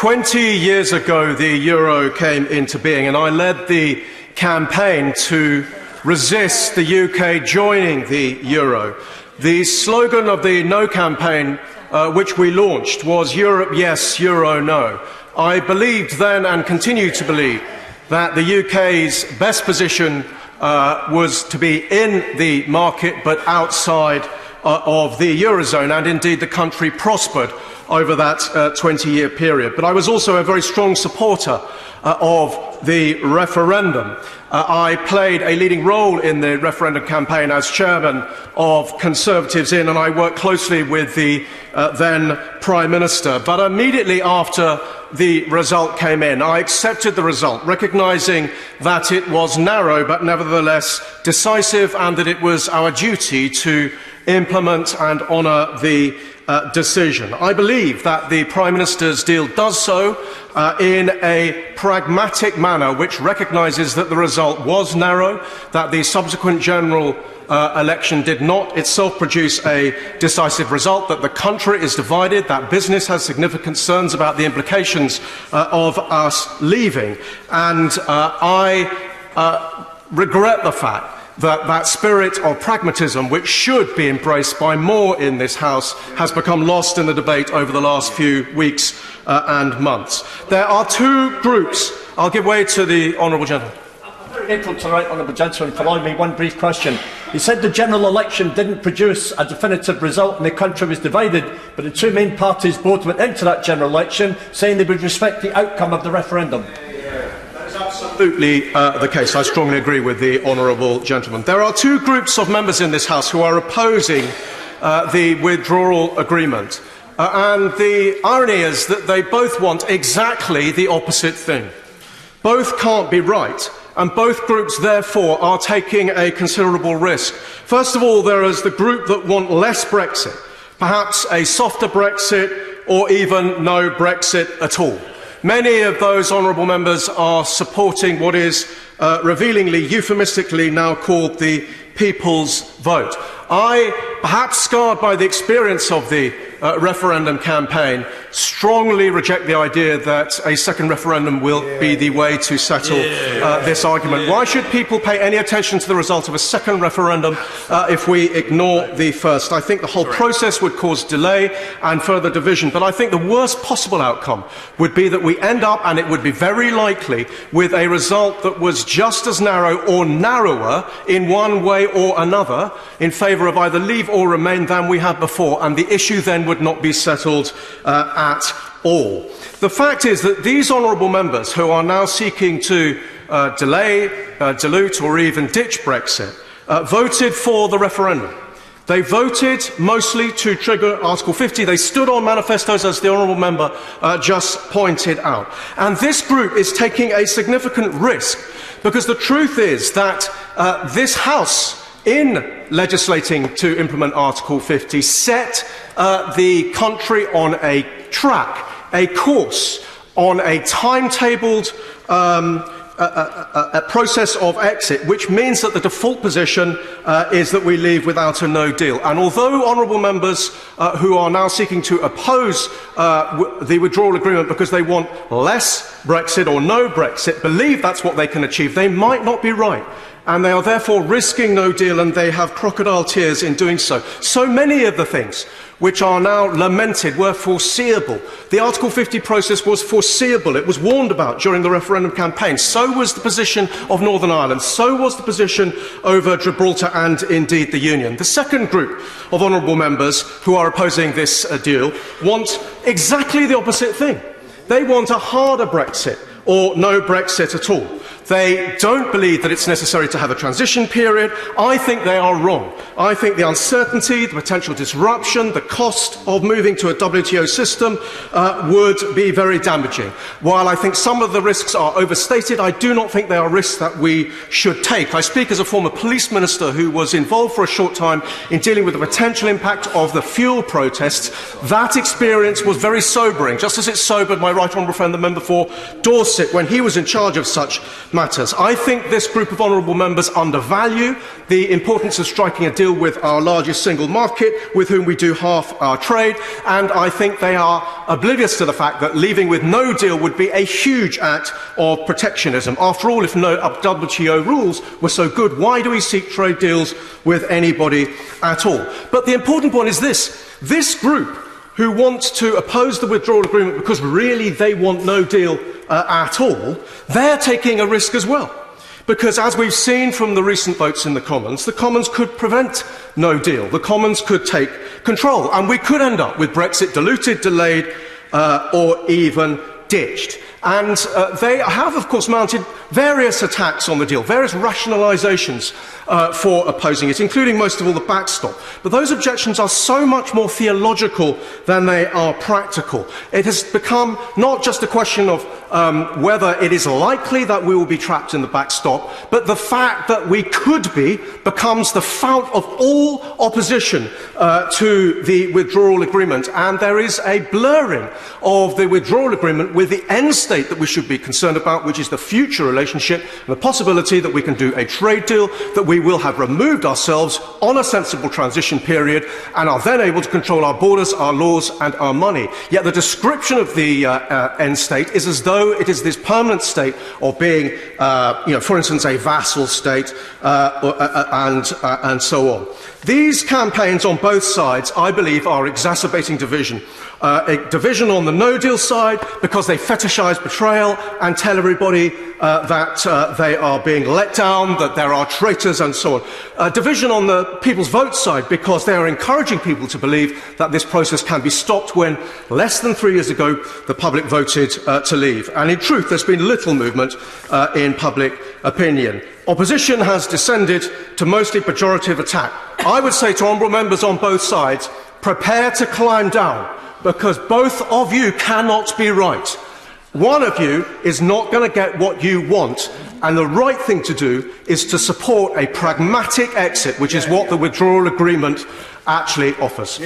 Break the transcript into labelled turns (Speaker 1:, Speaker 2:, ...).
Speaker 1: 20 years ago, the euro came into being, and I led the campaign to resist the UK joining the euro. The slogan of the No campaign, which we launched, was Europe yes, euro no. I believed then, and continue to believe, that the UK's best position was to be in the market but outside of the eurozone, and indeed the country prospered over that 20-year period. But I was also a very strong supporter of the referendum. I played a leading role in the referendum campaign as chairman of Conservatives In, and I worked closely with the then Prime Minister. But immediately after the result came in, I accepted the result, recognising that it was narrow but nevertheless decisive, and that it was our duty to implement and honour the decision. I believe that the Prime Minister's deal does so in a pragmatic manner, which recognises that the result was narrow, that the subsequent general election did not itself produce a decisive result, that the country is divided, that business has significant concerns about the implications of us leaving. And I regret the fact that that spirit of pragmatism, which should be embraced by more in this House, has become lost in the debate over the last few weeks and months. There are two groups. I'll give way to the honourable gentleman.
Speaker 2: I'm very grateful to the right honourable gentleman for allowing me one brief question. He said the general election didn't produce a definitive result and the country was divided, but the two main parties both went into that general election saying they would respect the outcome of the referendum.
Speaker 1: Absolutely the case. I strongly agree with the honourable gentleman. There are two groups of members in this House who are opposing the withdrawal agreement. And the irony is that they both want exactly the opposite thing. Both can't be right, and both groups, therefore, are taking a considerable risk. First of all, there is the group that want less Brexit, perhaps a softer Brexit, or even no Brexit at all. Many of those honourable members are supporting what is revealingly, euphemistically now called the people's vote. I, perhaps scarred by the experience of the referendum campaign, strongly reject the idea that a second referendum will be the way to settle this argument. Why should people pay any attention to the result of a second referendum if we ignore the first? I think the whole process would cause delay and further division, but I think the worst possible outcome would be that we end up, and it would be very likely, with a result that was just as narrow or narrower in one way or another in favour of either leave or remain than we had before, and the issue then would not be settled at all. The fact is that these honourable members who are now seeking to delay, dilute or even ditch Brexit voted for the referendum. They voted mostly to trigger Article 50. They stood on manifestos, as the honourable member just pointed out. And this group is taking a significant risk, because the truth is that this House, in legislating to implement Article 50, set the country on a track, a course, on a timetabled a process of exit, which means that the default position is that we leave without a no deal. And although honourable members who are now seeking to oppose the withdrawal agreement because they want less Brexit or no Brexit believe that's what they can achieve, they might not be right. And they are therefore risking no deal, and they have crocodile tears in doing so. So many of the things which are now lamented were foreseeable. The Article 50 process was foreseeable. It was warned about during the referendum campaign. So was the position of Northern Ireland. So was the position over Gibraltar and indeed the Union. The second group of honourable members who are opposing this deal want exactly the opposite thing. They want a harder Brexit or no Brexit at all. They don't believe that it's necessary to have a transition period. I think they are wrong. I think the uncertainty, the potential disruption, the cost of moving to a WTO system would be very damaging. While I think some of the risks are overstated, I do not think they are risks that we should take. I speak as a former police minister who was involved for a short time in dealing with the potential impact of the fuel protests. That experience was very sobering, just as it sobered my right honourable friend, the member for Dorset, when he was in charge of such matters. I think this group of honourable members undervalue the importance of striking a deal with our largest single market, with whom we do half our trade, and I think they are oblivious to the fact that leaving with no deal would be a huge act of protectionism. After all, if no WTO rules were so good, why do we seek trade deals with anybody at all? But the important point is this group, who want to oppose the withdrawal agreement because really they want no deal at all, they're taking a risk as well. Because as we've seen from the recent votes in the Commons could prevent no deal. The Commons could take control, and we could end up with Brexit diluted, delayed, or even ditched. And they have, of course, mounted various attacks on the deal, various rationalisations for opposing it, including most of all the backstop. But those objections are so much more theological than they are practical. It has become not just a question of whether it is likely that we will be trapped in the backstop, but the fact that we could be becomes the fount of all opposition to the withdrawal agreement. And there is a blurring of the withdrawal agreement with the end state that we should be concerned about, which is the future relationship and the possibility that we can do a trade deal, that we will have removed ourselves on a sensible transition period and are then able to control our borders, our laws and our money. Yet the description of the end state is as though it is this permanent state of being, for instance, a vassal state and so on. These campaigns on both sides, I believe, are exacerbating division. A division on the no-deal side because they fetishise betrayal and tell everybody that they are being let down, that there are traitors and so on. Division on the People's Vote side because they are encouraging people to believe that this process can be stopped when, less than 3 years ago, the public voted to leave. And in truth, there's been little movement in public opinion. Opposition has descended to mostly pejorative attack. I would say to honourable members on both sides, prepare to climb down, because both of you cannot be right. One of you is not going to get what you want, and the right thing to do is to support a pragmatic exit, which is what the withdrawal agreement actually offers.